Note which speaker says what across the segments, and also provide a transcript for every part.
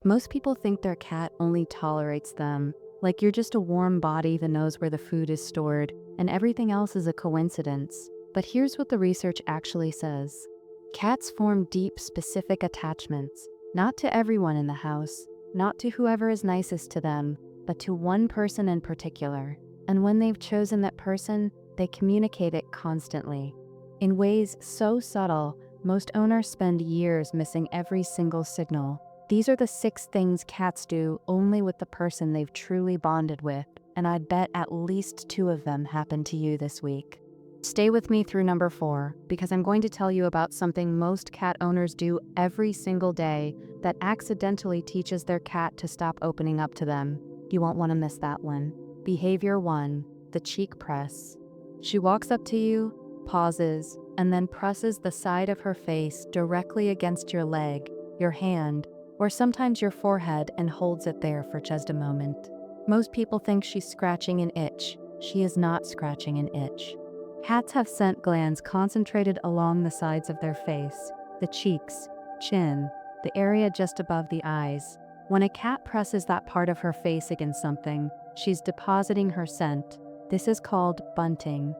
Speaker 1: Most people think their cat only tolerates them, like you're just a warm body that knows where the food is stored, and everything else is a coincidence. But here's what the research actually says. Cats form deep, specific attachments, not to everyone in the house, not to whoever is nicest to them, but to one person in particular. And when they've chosen that person, they communicate it constantly. In ways so subtle, most owners spend years missing every single signal. These are the 6 things cats do only with the person they've truly bonded with, and I'd bet at least 2 of them happened to you this week. Stay with me through number 4, because I'm going to tell you about something most cat owners do every single day that accidentally teaches their cat to stop opening up to them. You won't want to miss that one. Behavior 1, the cheek press. She walks up to you, pauses, and then presses the side of her face directly against your leg, your hand, or sometimes your forehead, and holds it there for just a moment. Most people think she's scratching an itch. She is not scratching an itch. Cats have scent glands concentrated along the sides of their face, the cheeks, chin, the area just above the eyes. When a cat presses that part of her face against something, she's depositing her scent. This is called bunting,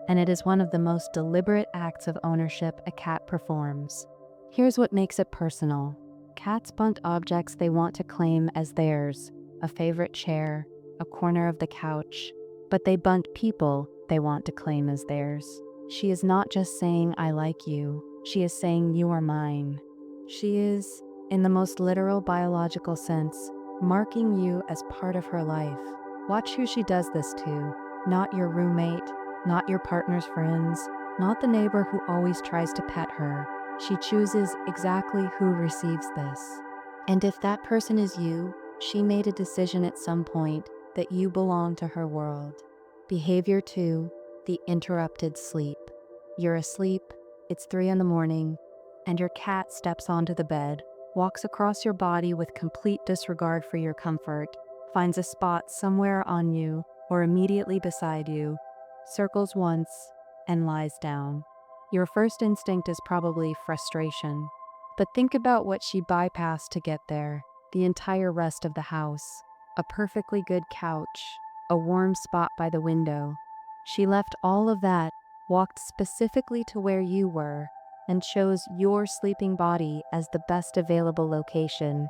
Speaker 1: and it is one of the most deliberate acts of ownership a cat performs. Here's what makes it personal. Cats bunt objects they want to claim as theirs, a favorite chair, a corner of the couch, but they bunt people they want to claim as theirs. She is not just saying, "I like you," she is saying, "You are mine." She is, in the most literal biological sense, marking you as part of her life. Watch who she does this to. Not your roommate, not your partner's friends, not the neighbor who always tries to pet her. She chooses exactly who receives this. And if that person is you, she made a decision at some point that you belong to her world. Behavior 2, the interrupted sleep. You're asleep, it's 3 in the morning, and your cat steps onto the bed, walks across your body with complete disregard for your comfort, finds a spot somewhere on you or immediately beside you, circles once, and lies down. Your first instinct is probably frustration. But think about what she bypassed to get there. The entire rest of the house. A perfectly good couch. A warm spot by the window. She left all of that, walked specifically to where you were, and chose your sleeping body as the best available location.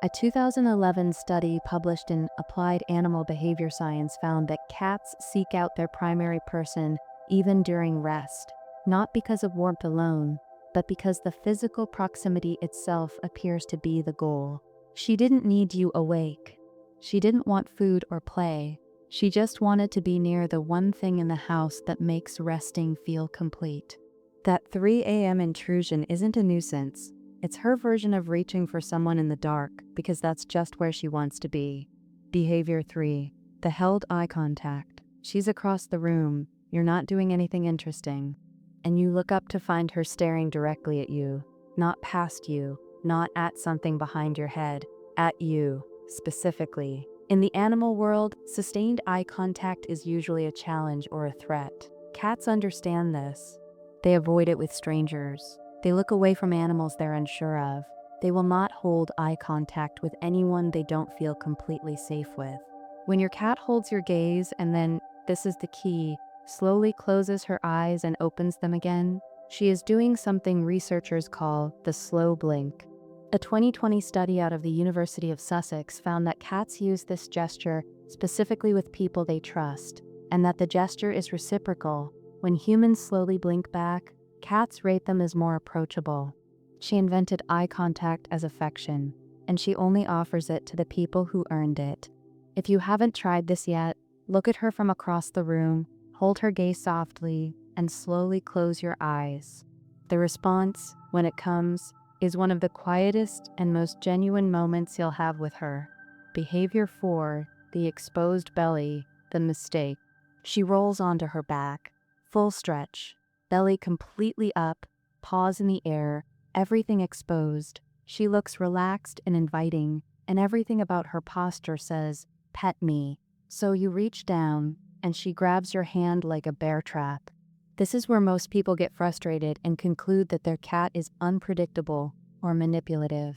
Speaker 1: A 2011 study published in Applied Animal Behavior Science found that cats seek out their primary person even during rest, not because of warmth alone, but because the physical proximity itself appears to be the goal. She didn't need you awake. She didn't want food or play. She just wanted to be near the one thing in the house that makes resting feel complete. That 3 a.m. intrusion isn't a nuisance. It's her version of reaching for someone in the dark because that's just where she wants to be. Behavior 3, the held eye contact. She's across the room. You're not doing anything interesting. And you look up to find her staring directly at you, not past you, not at something behind your head, at you, specifically. In the animal world, sustained eye contact is usually a challenge or a threat. Cats understand this. They avoid it with strangers. They look away from animals they're unsure of. They will not hold eye contact with anyone they don't feel completely safe with. When your cat holds your gaze and then, this is the key, slowly closes her eyes and opens them again, she is doing something researchers call the slow blink. A 2020 study out of the University of Sussex found that cats use this gesture specifically with people they trust, and that the gesture is reciprocal. When humans slowly blink back, cats rate them as more approachable. She invented eye contact as affection, and she only offers it to the people who earned it. If you haven't tried this yet, look at her from across the room, hold her gaze softly, and slowly close your eyes. The response, when it comes, is one of the quietest and most genuine moments you'll have with her. Behavior 4, the exposed belly, the mistake. She rolls onto her back, full stretch, belly completely up, paws in the air, everything exposed. She looks relaxed and inviting, and everything about her posture says, "Pet me." So you reach down, and she grabs your hand like a bear trap. This is where most people get frustrated and conclude that their cat is unpredictable or manipulative.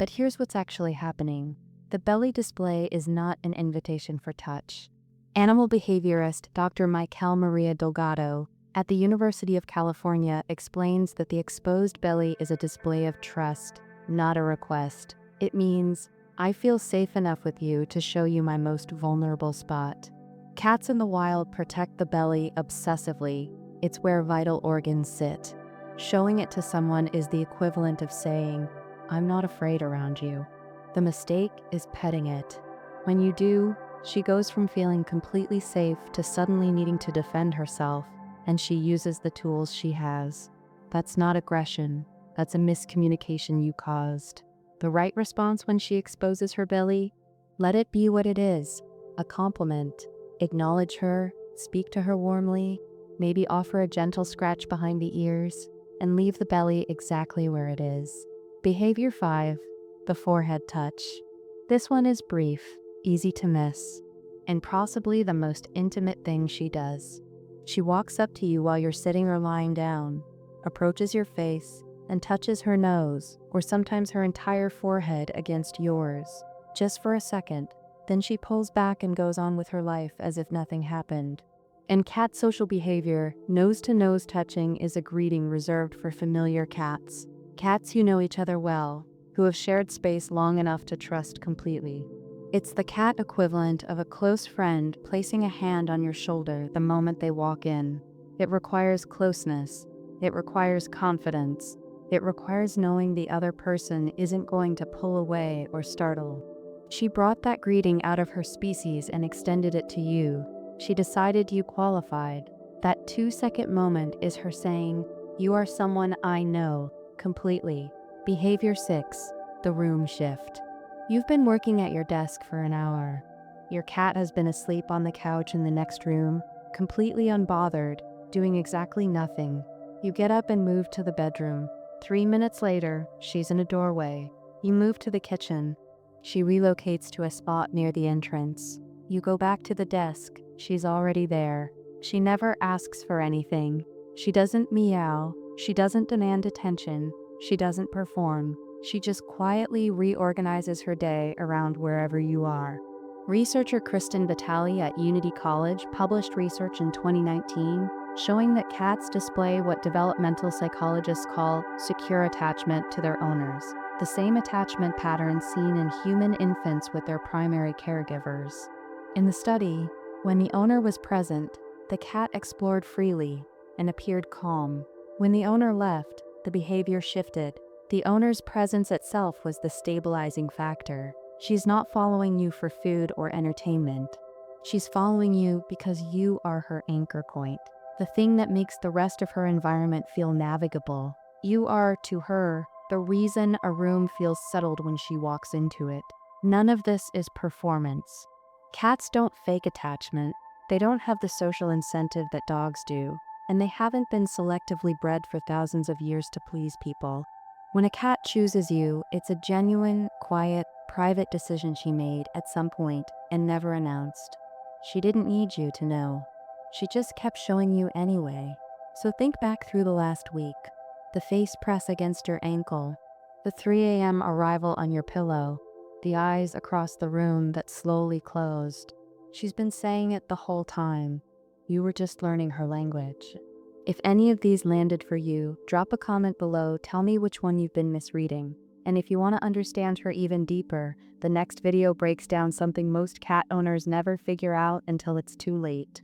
Speaker 1: But here's what's actually happening. The belly display is not an invitation for touch. Animal behaviorist Dr. Mikel Maria Delgado at the University of California explains that the exposed belly is a display of trust, not a request. It means, I feel safe enough with you to show you my most vulnerable spot. Cats in the wild protect the belly obsessively. It's where vital organs sit. Showing it to someone is the equivalent of saying, I'm not afraid around you. The mistake is petting it. When you do, she goes from feeling completely safe to suddenly needing to defend herself, and she uses the tools she has. That's not aggression. That's a miscommunication you caused. The right response when she exposes her belly? Let it be what it is, a compliment. Acknowledge her, speak to her warmly, maybe offer a gentle scratch behind the ears, and leave the belly exactly where it is. Behavior 5, the forehead touch. This one is brief, easy to miss, and possibly the most intimate thing she does. She walks up to you while you're sitting or lying down, approaches your face, and touches her nose, or sometimes her entire forehead against yours, just for a second. Then she pulls back and goes on with her life as if nothing happened. In cat social behavior, nose-to-nose touching is a greeting reserved for familiar cats. Cats who know each other well, who have shared space long enough to trust completely. It's the cat equivalent of a close friend placing a hand on your shoulder the moment they walk in. It requires closeness. It requires confidence. It requires knowing the other person isn't going to pull away or startle. She brought that greeting out of her species and extended it to you. She decided you qualified. That 2-second moment is her saying, you are someone I know, completely. Behavior 6, the room shift. You've been working at your desk for an hour. Your cat has been asleep on the couch in the next room, completely unbothered, doing exactly nothing. You get up and move to the bedroom. 3 minutes later, she's in a doorway. You move to the kitchen. She relocates to a spot near the entrance. You go back to the desk. She's already there. She never asks for anything. She doesn't meow. She doesn't demand attention. She doesn't perform. She just quietly reorganizes her day around wherever you are. Researcher Kristen Vitale at Unity College published research in 2019 showing that cats display what developmental psychologists call secure attachment to their owners, the same attachment pattern seen in human infants with their primary caregivers. In the study, when the owner was present, the cat explored freely and appeared calm. When the owner left, the behavior shifted. The owner's presence itself was the stabilizing factor. She's not following you for food or entertainment. She's following you because you are her anchor point, the thing that makes the rest of her environment feel navigable. You are, to her, the reason a room feels settled when she walks into it. None of this is performance. Cats don't fake attachment. They don't have the social incentive that dogs do, and they haven't been selectively bred for thousands of years to please people. When a cat chooses you, it's a genuine, quiet, private decision she made at some point and never announced. She didn't need you to know. She just kept showing you anyway. So think back through the last week. The face press against your ankle, the 3 a.m. arrival on your pillow, the eyes across the room that slowly closed. She's been saying it the whole time. You were just learning her language. If any of these landed for you, drop a comment below, tell me which one you've been misreading. And if you want to understand her even deeper, the next video breaks down something most cat owners never figure out until it's too late.